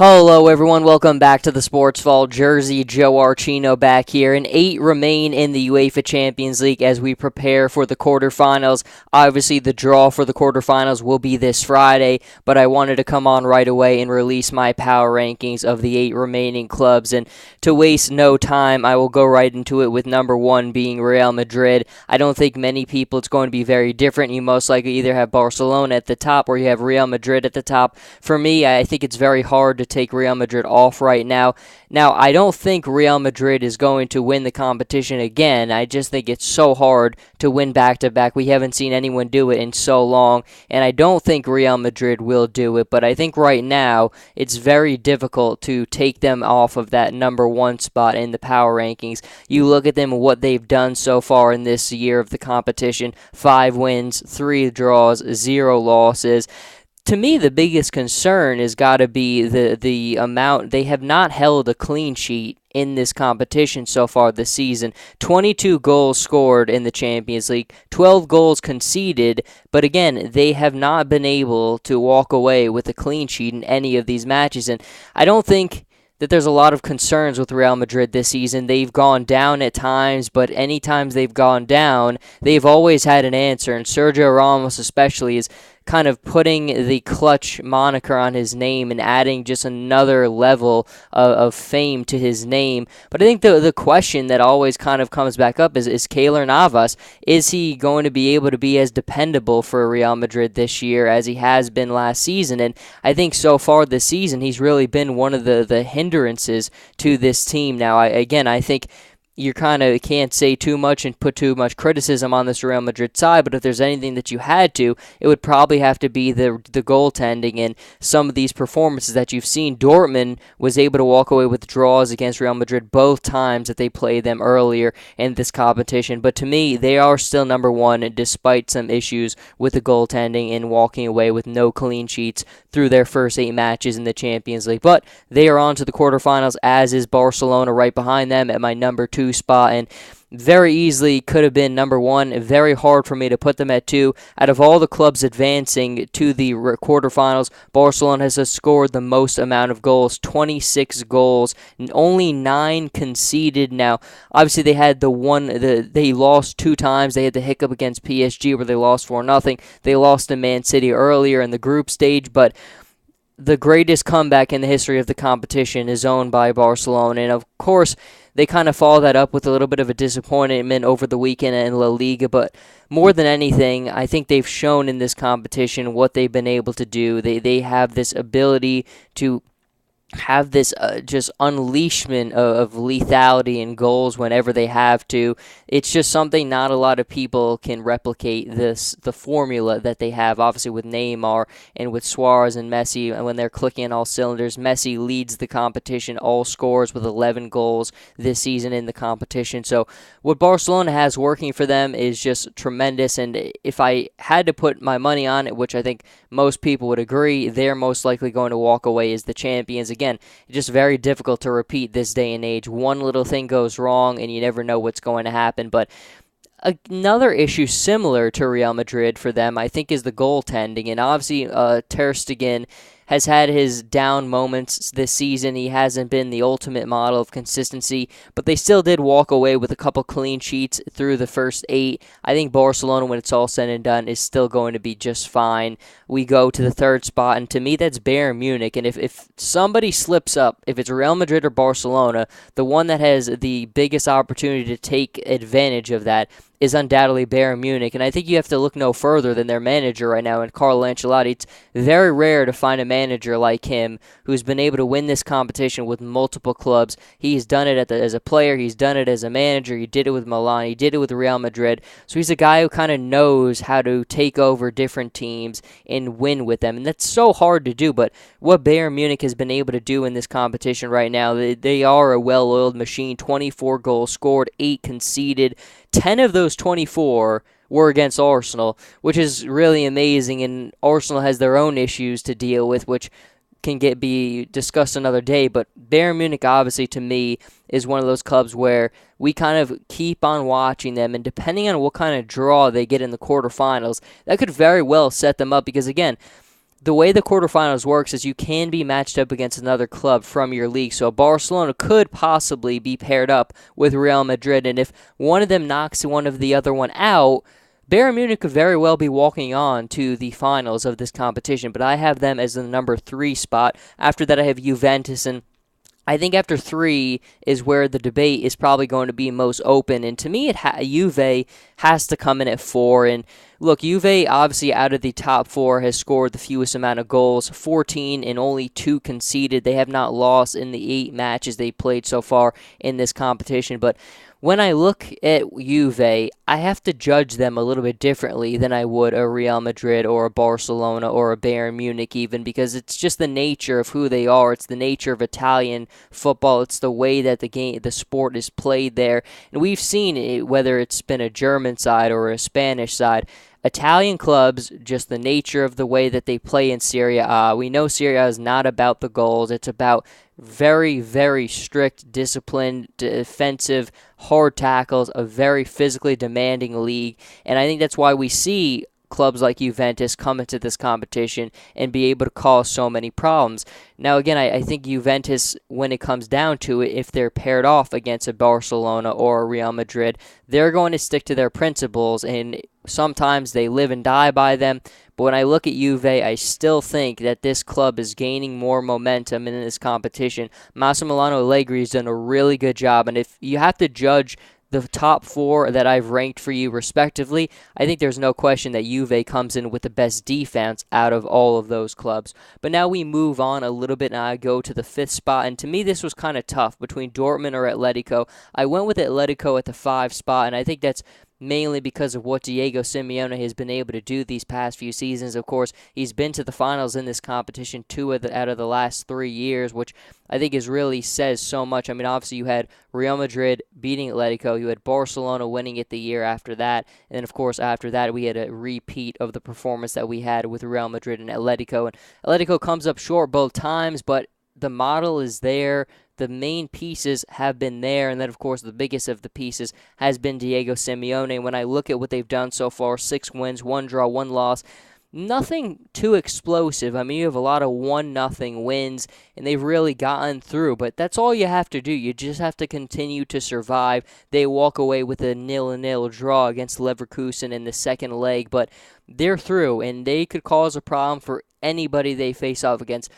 Hello, everyone. Welcome back to the Sports Vault. Jersey Joe Archino back here, and 8 remain in the UEFA Champions League as we prepare for the quarterfinals. Obviously, the draw for the quarterfinals will be this Friday, but I wanted to come on right away and release my power rankings of the 8 remaining clubs. And to waste no time, I will go right into it with number 1 being Real Madrid. I don't think many people it's going to be very different. You most likely either have Barcelona at the top or you have Real Madrid at the top. For me, I think it's very hard to take Real Madrid off right now. Now, I don't think Real Madrid is going to win the competition again. I just think it's so hard to win back-to-back. We haven't seen anyone do it in so long, and I don't think Real Madrid will do it, but I think right now it's very difficult to take them off of that number 1 spot in the power rankings. You look at them and what they've done so far in this year of the competition: 5 wins, 3 draws, 0 losses. To me, the biggest concern has got to be the amount. They have not held a clean sheet in this competition so far this season. 22 goals scored in the Champions League, 12 goals conceded, but again, they have not been able to walk away with a clean sheet in any of these matches, and I don't think that there's a lot of concerns with Real Madrid this season. They've gone down at times, but any times they've gone down, they've always had an answer, and Sergio Ramos especially is kind of putting the clutch moniker on his name and adding just another level of fame to his name. But I think the question that always kind of comes back up is Keylor Navas. Is he going to be able to be as dependable for Real Madrid this year as he has been last season? And I think so far this season, he's really been one of the hindrances to this team. Now, I think you kind of can't say too much and put too much criticism on this Real Madrid side, but if there's anything that you had to, it would probably have to be the goaltending and some of these performances that you've seen. Dortmund was able to walk away with draws against Real Madrid both times that they played them earlier in this competition, but to me, they are still number 1 despite some issues with the goaltending and walking away with no clean sheets through their first 8 matches in the Champions League. But they are on to the quarterfinals, as is Barcelona right behind them at my number 2 spot, and very easily could have been number 1. Very hard for me to put them at 2. Out of all the clubs advancing to the quarterfinals, Barcelona has scored the most amount of goals, 26 goals, and only 9 conceded. Now, obviously they had they lost 2 times. They had the hiccup against PSG where they lost 4-0. They lost to Man City earlier in the group stage, but the greatest comeback in the history of the competition is owned by Barcelona, and of course, they kind of follow that up with a little bit of a disappointment over the weekend in La Liga, but more than anything, I think they've shown in this competition what they've been able to do. They have this ability to have this just unleashment of lethality and goals whenever they have to. It's just something not a lot of people can replicate, the formula that they have, obviously with Neymar and with Suarez and Messi, and when they're clicking on all cylinders. Messi leads the competition, all scores with 11 goals this season in the competition. So what Barcelona has working for them is just tremendous, and if I had to put my money on it, which I think most people would agree, they're most likely going to walk away as the champions. Again, it's just very difficult to repeat this day and age. One little thing goes wrong and you never know what's going to happen. But another issue similar to Real Madrid for them, I think, is the goaltending. And obviously, Ter Stegen has had his down moments this season. He hasn't been the ultimate model of consistency, but they still did walk away with a couple clean sheets through the first 8. I think Barcelona, when it's all said and done, is still going to be just fine. We go to the 3rd spot, and to me, that's Bayern Munich. And if somebody slips up, if it's Real Madrid or Barcelona, the one that has the biggest opportunity to take advantage of that is undoubtedly Bayern Munich, and I think you have to look no further than their manager right now, and Carlo Ancelotti. It's very rare to find a manager like him who's been able to win this competition with multiple clubs. He's done it as a player, he's done it as a manager, he did it with Milan, he did it with Real Madrid, so he's a guy who kind of knows how to take over different teams and win with them, and that's so hard to do, but what Bayern Munich has been able to do in this competition right now, they are a well-oiled machine. 24 goals scored, 8 conceded, 10 of those 24 were against Arsenal, which is really amazing, and Arsenal has their own issues to deal with, which can be discussed another day. But Bayern Munich, obviously, to me, is one of those clubs where we kind of keep on watching them, and depending on what kind of draw they get in the quarterfinals, that could very well set them up, because, again, the way the quarterfinals works is you can be matched up against another club from your league. So Barcelona could possibly be paired up with Real Madrid, and if one of them knocks one of the other one out, Bayern Munich could very well be walking on to the finals of this competition, but I have them as the number 3 spot. After that, I have Juventus, and I think after 3 is where the debate is probably going to be most open. And to me, Juve has to come in at 4. And look, Juve, obviously out of the top 4, has scored the fewest amount of goals, 14, and only 2 conceded. They have not lost in the 8 matches they played so far in this competition. But when I look at Juve, I have to judge them a little bit differently than I would a Real Madrid or a Barcelona or a Bayern Munich even, because it's just the nature of who they are. It's the nature of Italian football. It's the way that the sport is played there. And we've seen it, whether it's been a German side or a Spanish side, Italian clubs, just the nature of the way that they play in Serie A. We know Serie A is not about the goals. It's about very, very strict, disciplined, defensive, hard tackles, a very physically demanding league. And I think that's why we see clubs like Juventus come into this competition and be able to cause so many problems. Now, again, I think Juventus, when it comes down to it, if they're paired off against a Barcelona or a Real Madrid, they're going to stick to their principles, and sometimes they live and die by them. But when I look at Juve, I still think that this club is gaining more momentum in this competition. Massimiliano Allegri has done a really good job, and if you have to judge the top 4 that I've ranked for you respectively, I think there's no question that Juve comes in with the best defense out of all of those clubs. But now we move on a little bit, and I go to the 5th spot, and to me this was kind of tough between Dortmund or Atletico. I went with Atletico at the 5 spot, and I think that's mainly because of what Diego Simeone has been able to do these past few seasons. Of course, he's been to the finals in this competition 2 out of the last 3 years, which I think really says so much. I mean, obviously you had Real Madrid beating Atletico, you had Barcelona winning it the year after that, and then of course after that we had a repeat of the performance that we had with Real Madrid and Atletico. And Atletico comes up short both times, but the model is there. The main pieces have been there, and then, of course, the biggest of the pieces has been Diego Simeone. When I look at what they've done so far, 6 wins, 1 draw, 1 loss, nothing too explosive. I mean, you have a lot of 1-0 wins, and they've really gotten through, but that's all you have to do. You just have to continue to survive. They walk away with a 0-0 draw against Leverkusen in the second leg, but they're through, and they could cause a problem for anybody they face off against.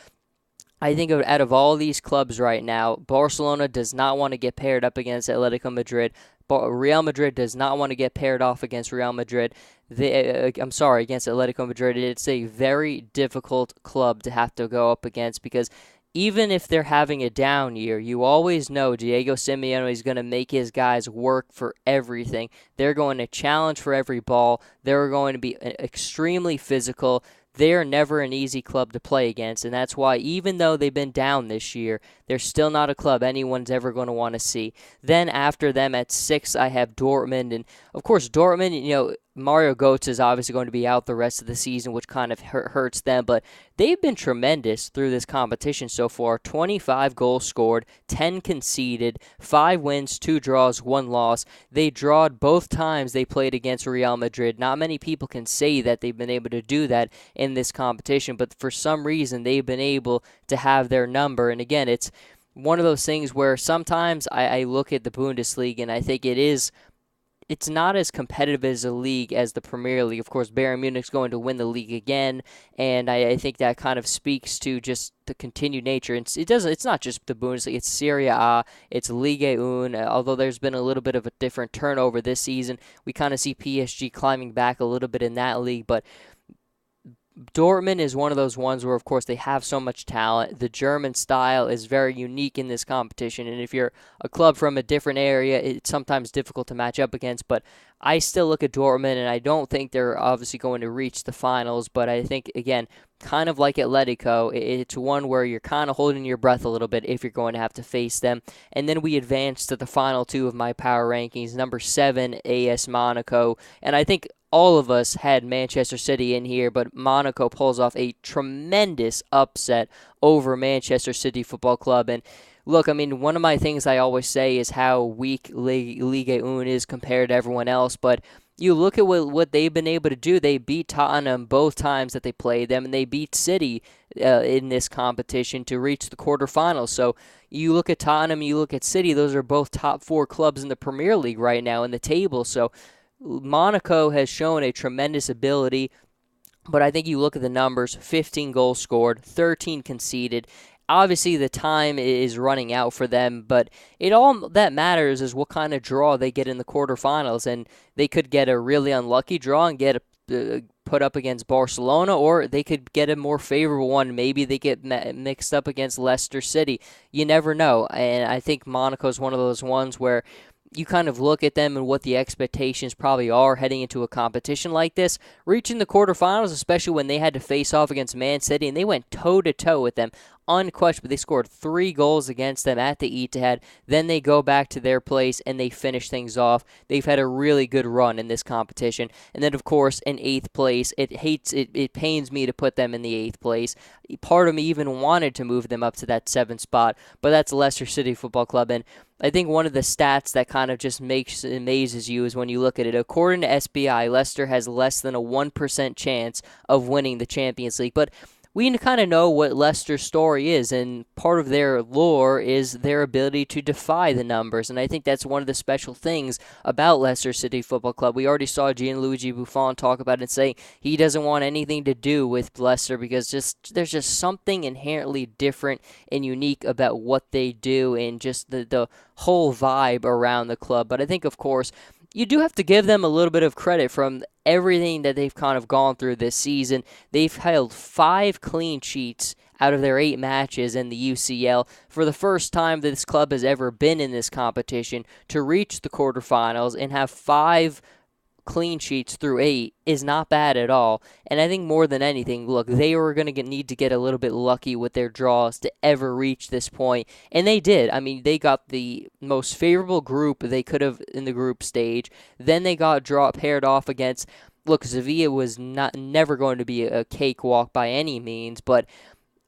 I think out of all these clubs right now, Barcelona does not want to get paired up against Atletico Madrid. Real Madrid does not want to get paired off against Real Madrid. Against Atletico Madrid. It's a very difficult club to have to go up against, because even if they're having a down year, you always know Diego Simeone is going to make his guys work for everything. They're going to challenge for every ball. They're going to be extremely physical. They're never an easy club to play against, and that's why even though they've been down this year, they're still not a club anyone's ever going to want to see. Then after them at 6, I have Dortmund, and of course Dortmund, Mario Götze is obviously going to be out the rest of the season, which kind of hurts them, but they've been tremendous through this competition so far. 25 goals scored, 10 conceded, 5 wins, 2 draws, 1 loss. They drawed both times they played against Real Madrid. Not many people can say that they've been able to do that in this competition, but for some reason they've been able to have their number. And again, it's one of those things where sometimes I look at the Bundesliga and I think it's not as competitive as a league as the Premier League. Of course, Bayern Munich's going to win the league again, and I think that kind of speaks to just the continued nature. It's not just the Bundesliga, it's Serie A, it's Liga 1, although there's been a little bit of a different turnover this season. We kind of see PSG climbing back a little bit in that league, but Dortmund is one of those ones where, of course, they have so much talent. The German style is very unique in this competition, and if you're a club from a different area, it's sometimes difficult to match up against, but I still look at Dortmund, and I don't think they're obviously going to reach the finals, but I think, again, kind of like Atletico, it's one where you're kind of holding your breath a little bit if you're going to have to face them. And then we advance to the final 2 of my power rankings. Number 7, AS Monaco, and I think all of us had Manchester City in here, but Monaco pulls off a tremendous upset over Manchester City Football Club. And look, I mean, one of my things I always say is how weak Liga 1 is compared to everyone else, but you look at what they've been able to do. They beat Tottenham both times that they played them, and they beat City in this competition to reach the quarterfinals. So you look at Tottenham, you look at City, those are both top four clubs in the Premier League right now in the table. So Monaco has shown a tremendous ability, but I think you look at the numbers: 15 goals scored, 13 conceded. Obviously, the time is running out for them, but it all that matters is what kind of draw they get in the quarterfinals, and they could get a really unlucky draw and get put up against Barcelona, or they could get a more favorable one. Maybe they get mixed up against Leicester City. You never know, and I think Monaco is one of those ones where you kind of look at them and what the expectations probably are heading into a competition like this. Reaching the quarterfinals, especially when they had to face off against Man City, and they went toe-to-toe with them, unquestionably. They scored 3 goals against them at the Etihad. Then they go back to their place and they finish things off. They've had a really good run in this competition. And then, of course, in 8th place, it pains me to put them in the 8th place. Part of me even wanted to move them up to that 7th spot, but that's Leicester City Football Club. And I think one of the stats that kind of just amazes you is when you look at it. According to SBI, Leicester has less than a 1% chance of winning the Champions League. But we kind of know what Leicester's story is, and part of their lore is their ability to defy the numbers, and I think that's one of the special things about Leicester City Football Club. We already saw Gianluigi Buffon talk about it and say he doesn't want anything to do with Leicester because there's just something inherently different and unique about what they do and just the whole vibe around the club. But I think, of course, you do have to give them a little bit of credit from everything that they've kind of gone through this season. They've held 5 clean sheets out of their 8 matches in the UCL. For the first time that this club has ever been in this competition, to reach the quarterfinals and have 5 clean sheets through 8 is not bad at all. And I think more than anything, look, they were going to need to get a little bit lucky with their draws to ever reach this point. And they did. I mean, they got the most favorable group they could have in the group stage. Then they got paired off against, look, Sevilla was never going to be a cakewalk by any means, but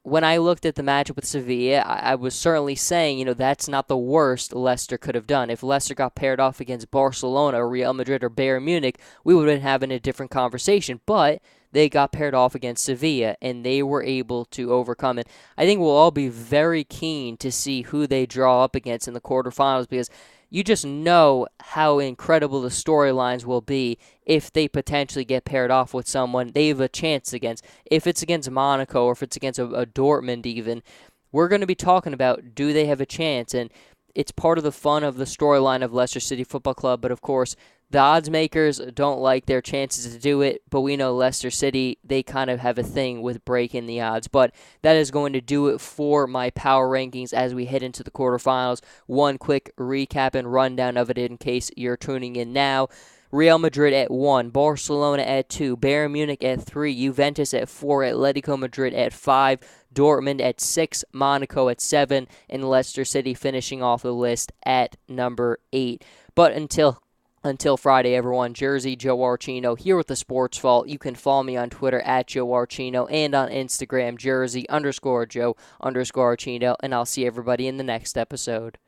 when I looked at the matchup with Sevilla, I was certainly saying, that's not the worst Leicester could have done. If Leicester got paired off against Barcelona or Real Madrid or Bayern Munich, we would have been having a different conversation. But they got paired off against Sevilla, and they were able to overcome it. I think we'll all be very keen to see who they draw up against in the quarterfinals because you just know how incredible the storylines will be if they potentially get paired off with someone they have a chance against. If it's against Monaco or if it's against a Dortmund even, we're going to be talking about, do they have a chance? And it's part of the fun of the storyline of Leicester City Football Club. But, of course, the odds makers don't like their chances to do it, but we know Leicester City, they kind of have a thing with breaking the odds. But that is going to do it for my power rankings as we head into the quarterfinals. One quick recap and rundown of it in case you're tuning in now. Real Madrid at 1, Barcelona at 2, Bayern Munich at 3, Juventus at 4, Atletico Madrid at 5, Dortmund at 6, Monaco at 7, and Leicester City finishing off the list at number 8. But until Friday, everyone, Jersey Joe Archino here with the Sports Vault. You can follow me on Twitter at Joe Archino and on Instagram, Jersey_Joe_Archino, and I'll see everybody in the next episode.